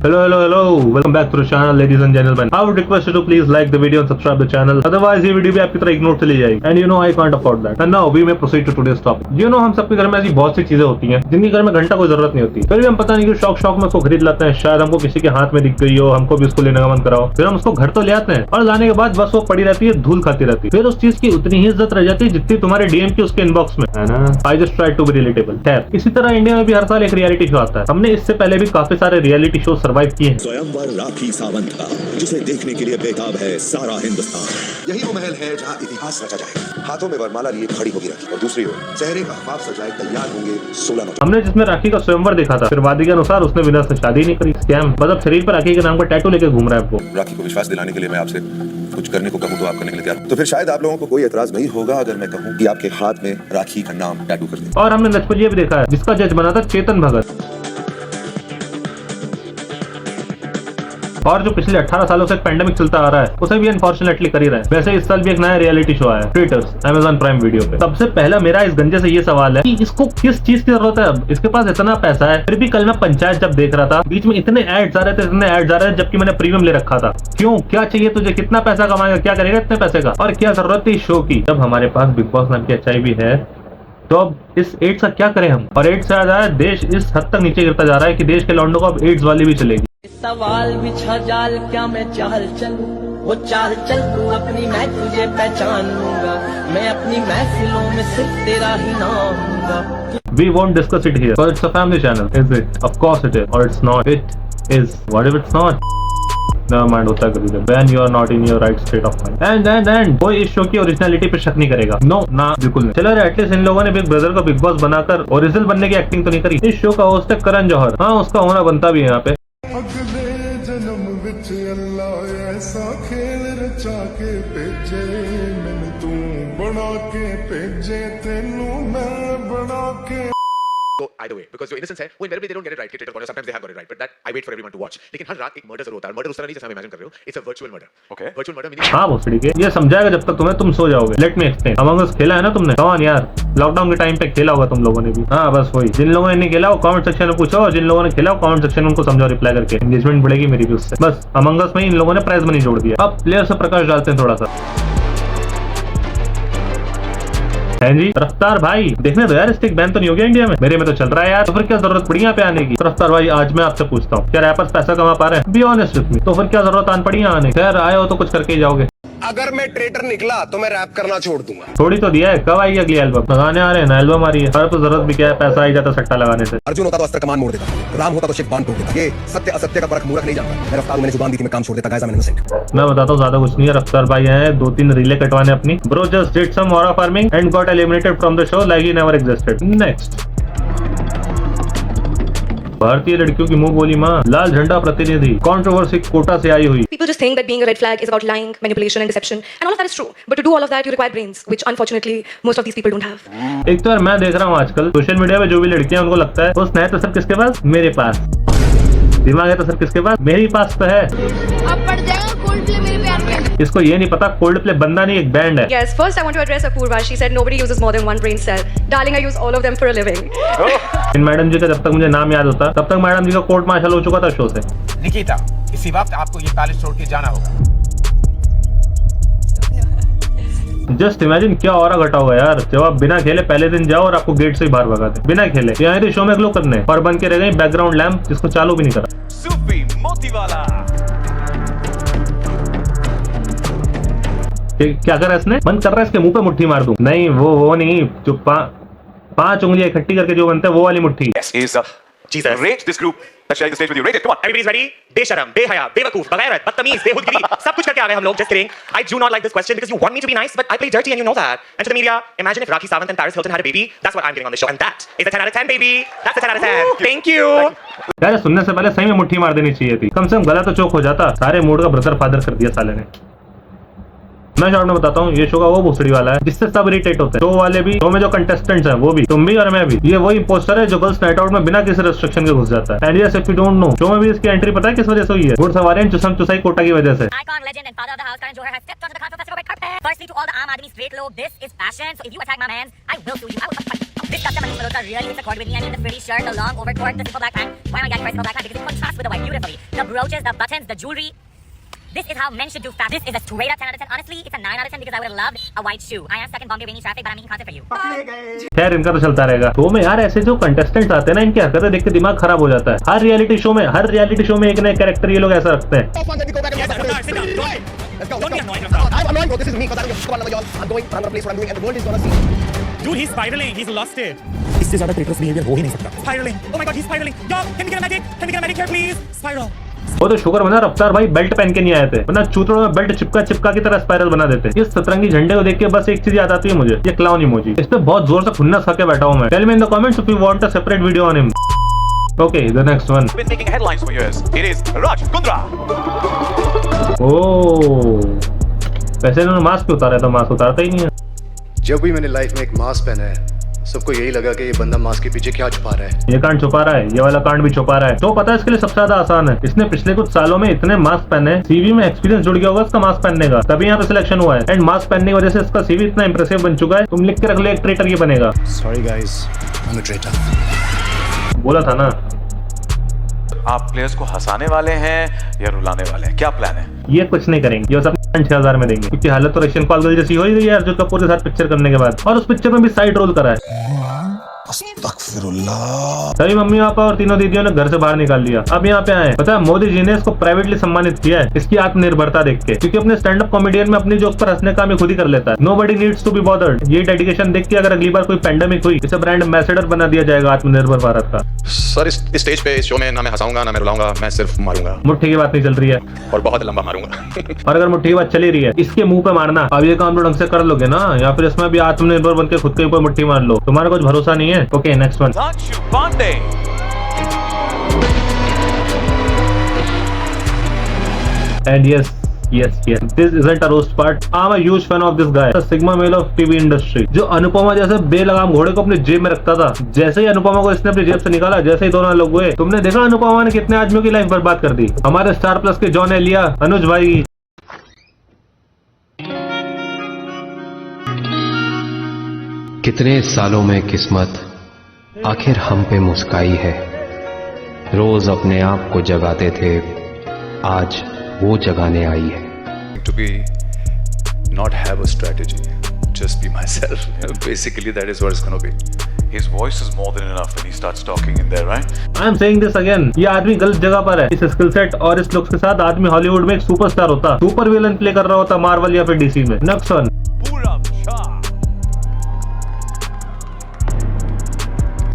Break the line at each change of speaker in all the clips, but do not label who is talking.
Hello. Welcome back to the channel, ladies and gentlemen. I would request you to please like the video and subscribe the channel. Otherwise, ये video भी आपकी तरह ignore चली जाएगी. And you know I can't afford that. And now we may proceed to today's topic. You know हम सबके घर में ऐसी बहुत सी चीजें होती हैं जिनकी घर में घंटा कोई जरूरत नहीं होती. फिर भी हम पता नहीं क्यों शौक में उसको खरीद लाते हैं. शायद हमको किसी के हाथ में दिख गई हो, हमको भी उसको लेने का मन कराओ. फिर हम उसको घर तो ले आते हैं और लाने के बाद बस वो पड़ी रहती है, धूल खाती रहती है. फिर उस चीज की उतनी ही इज्जत रह जाती है जितनी तुम्हारे डीएम की उसके इनबॉक्स में है ना. I just try to be relatable. खैर, इसी तरह इंडिया में भी हर साल एक रियलिटी शो आता है. हमने इससे पहले भी काफी सारे रियलिटी शो सर्वाइव किए हैं.
स्वयंवर राखी सावंत का, जिसे देखने के लिए बेताब है सारा हिंदुस्तान। यही वो महल है जहाँ इतिहास रचा जाए। हाथों में वरमाला लिए खड़ी होगी राखी और दूसरी ओर चेहरे का ख्वाब सजाए तैयार होंगे 16 नौजवान।
हमने जिसमें राखी का स्वयंवर देखा था, फिर वादी के अनुसार उसने विनर से शादी नहीं करी. स्कैम. मतलब शरीर पर राखी के नाम का टैटू लेके घूम रहा है वो.
राखी को विश्वास दिलाने के लिए मैं आपसे कुछ करने को कहूँ तो आप करने के लिए तैयार? तो फिर शायद आप लोगों को कोई एतराज नहीं होगा अगर मैं कहूँ कि आपके हाथ में राखी का नाम टैटू कर दें.
और हमने नचपलिया भी देखा है जिसका जज बना था चेतन भगत, और जो पिछले 18 सालों से पैंडेमिक चलता आ रहा है उसे भी अनफॉर्चुनेटली कर ही रहा है. वैसे इस साल भी एक नया रियलिटी शो आया है, ट्रेटर्स, Amazon प्राइम वीडियो पे. सबसे पहला मेरा इस गंजे से ये सवाल है कि इसको किस चीज की जरूरत है. अब इसके पास इतना पैसा है, फिर भी कल मैं पंचायत जब देख रहा था बीच में इतने एड्स आ रहे थे जबकि मैंने प्रीमियम ले रखा था. क्यों, क्या चाहिए तुझे, कितना पैसा कमाएगा, क्या करेगा इतने पैसे का, और क्या जरूरत थी इस शो की जब हमारे पास बिग बॉस नाम की अच्छाई भी है. तो अब इस एड्स का क्या करें हम. और एड्स से ज्यादा देश इस हद तक नीचे गिरता जा रहा है कि देश के लॉन्डो को अब एड्स वाली भी चलेगी.
सवाल बिछा जाल क्या मैं चाल चलूं, वो चाल चल तू अपनी मैं तुझे पहचान लूंगा, मैं अपनी महफिलों में सिर्फ तेरा ही नाम लूंगा.
We won't discuss it here, because it's a family channel. Is it? Of course it is. Or it's not. It is. What if it's not? Never mind, होता है कभी. When you are not in your right state of mind. And कोई इस show की originality पे शक नहीं करेगा. No, ना बिल्कुल नहीं. चलो एटलीस्ट इन लोगों ने बिग ब्रदर को बिग बॉस बनाकर ओरिजिनल बनने की एक्टिंग तो नहीं करी. इस शो का होस्ट है करण जौहर. हाँ, उसका होना बनता भी है यहाँ पे.
अगले जन्म विच अल्लाह ऐसा खेल रचा के भेजे, मैनू तू बना के भेजे, तेनू मैं बना के.
So either way, because जो innocence है वो invariably they don't get it right. Traitor corner sometimes they have got it right, but that I wait for everyone to watch. लेकिन हर रात एक मर्डर जरूर होता है. मर्डर उस तरह नहीं जैसा आप इमेजिन कर रहे हो. It's a virtual murder. Okay. Virtual murder meaning.
हाँ भोसड़ी के, ये समझाएगा जब तक तुम्हें, तुम सो जाओगे. Let me explain. Among Us खेला है ना तुमने? कौन यार, लॉकडाउन के टाइम पे खेला होगा तुम लोगों ने भी. हाँ बस वही. जिन लोगों ने नहीं खेला वो कमेंट सेक्शन में पूछो, और जिन लोगों ने खेला वो कमेंट सेक्शन में उनको समझाओ रिप्लाई करके. एंगेजमेंट बढ़ेगी मेरी भी उससे. बस Among Us में इन लोगों ने प्राइज मनी जोड़ दिया. अब प्लेयर से प्रकाश डालते हैं थोड़ा सा. हैं जी, रफ्तार भाई देखने दो यार, स्टिक बैन तो नहीं हो गया इंडिया में? मेरे में तो चल रहा है यार. तो फिर क्या जरूरत पड़ी यहाँ पे आने की? रफ्तार भाई आज मैं आपसे पूछता हूँ, क्या रैपर्स पैसा कमा पा रहे हैं? Be honest with me. तो फिर क्या जरूरत आन पड़ी यहाँ आने? खैर आए हो तो कुछ करके ही जाओगे.
अगर मैं ट्रेटर निकला तो मैं रैप करना छोड़ दूंगा.
थोड़ी तो दिया है. कब आएगी अगली एल्बम? गाने आ रहे हैं ना, एल्बम आ रही है. तो जरूरत भी क्या है, पैसा आई जाता सट्टा लगाने से.
अर्जुन होता तो अस्त्र कमान मोड़ देता, राम होता तो शिव बाण तोड़ देता. ये सत्य असत्य का फर्क मूर्ख नहीं जानता. मैं रफ्तार, मैंने जुबान दी थी, मैं काम छोड़ देता. Guys I am innocent.
मैं बताता हूँ ज्यादा कुछ नहीं है. रफ्तार भाई हैं 2-3 रीले कटवाने अपनी. Bro just did some aura farming and got eliminated from the show like he never existed. Next. भारतीय लड़कियों की मुंह बोली मां, लाल झंडा प्रतिनिधि, कंट्रोवर्सी कोटा से आई हुई.
People just think that being a red flag is about lying, manipulation and deception, and all of that is true. But to do all of that, you require brains, which unfortunately most of these people don't have.
एक तो यार मैं देख रहा हूँ आजकल social media पे जो भी लड़कियां उनको लगता है वो स्नेह तो सर किसके पास, मेरे पास. दिमाग है तो सर किसके पास, मेरे पास तो है.
अब पड़ जाएगा कोल्ड प्ले मेरे प्यार में.
इसको ये नहीं पता कोल्ड प्ले बंदा नहीं एक बैंड है.
Yes, first I want to address Apoorva. She said nobody uses more than one brain cell. Darling, I use all of them for a living.
इन मैडम जी का जब तक मुझे नाम याद होता तब तक मैडम जी का कोर्ट मार्शल हो चुका था शो से.
निकिता, इसी वक्त आपको ये पैलेस छोड़ के जाना होगा.
जस्ट इमेजिन क्या और घटा होगा यार जब आप बिना खेले पहले दिन जाओ और आपको गेट से ही बाहर भगा दे बिना खेले. यहाँ तो शो में ग्लो करने और बन के रह गई बैकग्राउंड लैंप जिसको चालू भी नहीं करा.
सूफी मोतीवाला.
क्या कर रहा है इसने? मन कर रहा है इसके मुंह पे मुट्ठी मार दूं. नहीं वो नहीं, जो 5 उंगलियां इकट्ठी करके जो बनता है वो वाली मुट्ठी.
Yes, is Jesus. Rate this group. Let's share the stage with you. Rate it. Come on. Everybody's ready. बेशरम, बेहया, बेवकूफ, बगैरत, बदतमीज, बेहुदगिरी, सब कुछ करके आ गए हम लोग. Just kidding. I do not like this question because you want me to be nice, but I play dirty and you know that. And to the media, imagine if Rakhi Sawant and Paris Hilton had a baby. That's what I'm getting on this show, and that is a 10 out of 10, baby. That's a 10 out of 10. Thank you.
यार सुनने से पहले सही में मुट्ठी मार देनी चाहिए थी. कम से कम गला तो चौक हो जाता. सारे मूड का ब्रदर फादर कर दिया साले ने. मैं शॉर्ट में बताता हूँ, ये शो का वो भोसड़ी वाला है जिससे सब इरिटेट होते हैं। शो वाले भी, शो में जो कंटेस्टेंट्स हैं वो भी, तुम भी और मैं भी। ये वही पोस्टर है जो गर्ल्स नाइट आउट में बिना किसी रेस्ट्रिक्शन के घुस जाता है। And yes, if you don't know, show में भी इसकी एंट्री पता है किस वजह से हुई है? गुड़ सवारी चुसम चुसाई कोटा की वजह से।
Icon, legend, and father of the house, Karan Johar has stepped onto the Khansa Festival red carpet. Firstly, to all the Aam Aadmi straight lobe, this is fashion. So if you attack my man, I will sue you. I will fight. This custom Manish Malhotra really hits a chord with me. I mean, the pretty shirt, the long overcoat, the simple black pant. Why am I getting simple black pant? Because it contrasts with the white beautifully. The brooches, the buttons, the jewelry. This is how men should do fashion. This is a straight up 10 out of 10. Honestly, it's a 9 out of 10 because I would have loved a white shoe. I am stuck in Bombay rainy traffic, but I'm making content for you.
खैर, इनका तो चलता रहेगा। Show में यार ऐसे जो contestants आते हैं ना, इनकी हरकतें देख के दिमाग खराब हो जाता है। हर रियलिटी शो में एक नए कैरेक्टर ये लोग ऐसा रखते हैं।
Dude, he's spiraling. He's lost it. इससे ज़्यादा ट्रेटरस बिहेवियर हो ही नहीं सकता। Spiraling. Oh my God, he's spiraling. Yo, can we get a medic? Can we get a medic here, please? Spiral.
वो तो शुक्र बना रफ्तार भाई बेल्ट पहन के नहीं आए थे, वरना चूतड़ों में बेल्ट चिपका की तरह स्पाइरल बना देते। इस सतरंगी झंडे को देख के बस एक चीज याद आती है मुझे, ये क्लाउन इमोजी। इस पे बहुत जोर से खुन्नस खा के बैठा हूं मैं। Tell me in the comments if you want a separate video on him. Okay, the next one.
Been making headlines for years. It is Raj Kundra.
ओह, वैसे इन्होंने मास्क उतारा था, मास्क उतारता ही नहीं है।
जब भी मैंने लाइफ में एक मास्क पहना है, सबको यही लगा कि ये बंदा मास्क के पीछे क्या छुपा रहा है।
ये कांड छुपा रहा है, ये वाला कांड भी छुपा रहा है। तो पता है इसके लिए सबसे ज्यादा आसान है, इसने पिछले कुछ सालों में इतने मास्क पहने, सीवी में एक्सपीरियंस जुड़ गया होगा इसका मास्क पहनने का, तभी यहाँ पे सिलेक्शन हुआ है। एंड मास्क पहनने की वजह से इसका सीवी इतना इंप्रेसिव बन चुका है, तुम लिख के रख लो एक ट्रेटर ये बनेगा।
Sorry guys, I am a traitor.
बोला था ना।
आप प्लेयर्स को हंसाने वाले हैं या रुलाने वाले हैं? क्या प्लान है?
ये कुछ नहीं करेंगे, ये सब 6000 में देंगे, क्योंकि हालत तो रशियन कॉल जैसी हो ही गई है अर्जुन कपूर के साथ पिक्चर करने के बाद। और उस पिक्चर में भी साइड रोल करा है। तभी मम्मी पापा और तीनों दीदियों ने घर से बाहर निकाल दिया, अब यहाँ पे आए। पता है मोदी जी ने इसको प्राइवेटली सम्मानित किया है इसकी आत्मनिर्भरता देख के, क्योंकि अपने स्टैंड अप कॉमेडियन में अपनी जोक पर हंसने का खुद ही कर लेता है। Nobody needs to be bothered. ये डेडिकेशन देख के अगर अगली बार कोई पेंडेमिक हुई, इसे ब्रांड एम्बेसडर बना दिया जाएगा आत्मनिर्भर भारत का।
सर, इस स्टेज पे, इस शो में ना मैं हंसाऊंगा ना मैं रुलाऊंगा, मैं सिर्फ मारूंगा।
मुट्ठी की बात नहीं चल रही है
और बहुत लंबा मारूंगा।
और अगर मुट्ठी की बात चली रही है, इसके मुंह पे मारना। अब ये काम तो ढंग से कर लोगे ना, या फिर इसमें भी आत्मनिर्भर बनकर खुद के ऊपर मुट्ठी मार लो। तुम्हारा कुछ भरोसा नहीं है। Okay, next one.
Anshu Pandey.
And yes, this isn't a roast part. I'm a huge fan of this guy, the Sigma male of TV industry, जो अनुपमा जैसे बेलगाम घोड़े को अपने जेब में रखता था। जैसे ही अनुपमा को इसने अपनी जेब से निकाला, जैसे ही दोनों लोग हुए, तुमने देखा अनुपमा ने कितने आदमियों की लाइफ बर्बाद कर दी। हमारे स्टार प्लस के जॉन एलिया, अनुज भाई।
कितने सालों में किस्मत आखिर हम पे मुस्काई है। रोज अपने आप को जगाते थे, आज वो जगाने आई है।
To be not have a strategy, just be myself. Basically that is what it's gonna be.
His voice is more than enough when he starts talking in there, right?
I am saying this again. ये आदमी गलत जगह पर है। इस skill set और इस looks के साथ आदमी हॉलीवुड में एक सुपरस्टार होता, सुपर विलन प्ले कर रहा होता मार्वल या फिर डीसी में। Next one.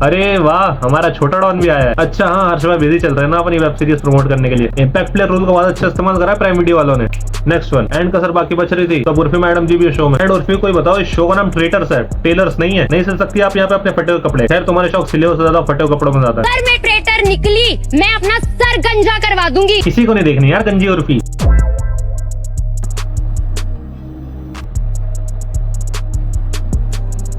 अरे वाह, हमारा छोटा डॉन भी आया है। अच्छा हाँ, हर समय बिजी चल रहे हैं ना अपनी वेब सीरीज प्रमोट करने के लिए। इम्पैक्ट प्लेयर रूल का बहुत अच्छा इस्तेमाल करा है प्राइम वीडियो वालों ने। Next one. एंड कसर बाकी बच रही थी, तब उर्फी मैडम जी भी शो में। एंड उर्फी कोई बताओ, इस शो का नाम ट्रेटर्स है, टेलर्स नहीं है। नहीं सिल सकती आप यहाँ पे अपने फटे हुए कपड़े। खैर, तुम्हारे शौक सिले से ज्यादा फटे हुए कपड़ों में ज्यादा है।
सर मैं ट्रेटर निकली, मैं अपना सर गंजा करवा दूंगी।
किसी को नहीं देखनी यार गंजी उर्फी।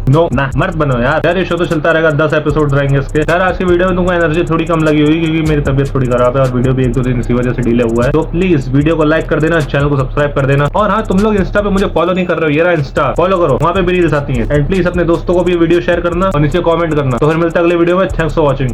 नो ना, मर्द बनो यार। ये शो तो चलता रहेगा, 10 एपिसोड रहेंगे इसके। यार आज की वीडियो में तुमको एनर्जी थोड़ी कम लगी होगी, क्योंकि मेरी तबीयत थोड़ी खराब है और वीडियो भी 1-2 दिन इसी वजह से डिले हुआ है। तो प्लीज वीडियो को लाइक कर देना, चैनल को सब्सक्राइब कर देना। और हाँ, तुम लोग इंस्टा पे मुझे फॉलो नहीं कर रहे हो, ये रहा इंस्टा, फॉलो करो, वहाँ पे भी रील्स आती है। एंड प्लीज अपने दोस्तों को भी वीडियो शेयर करना और नीचे कॉमेंट करना। तो फिर मिलता है अगले वीडियो में। Thanks for watching.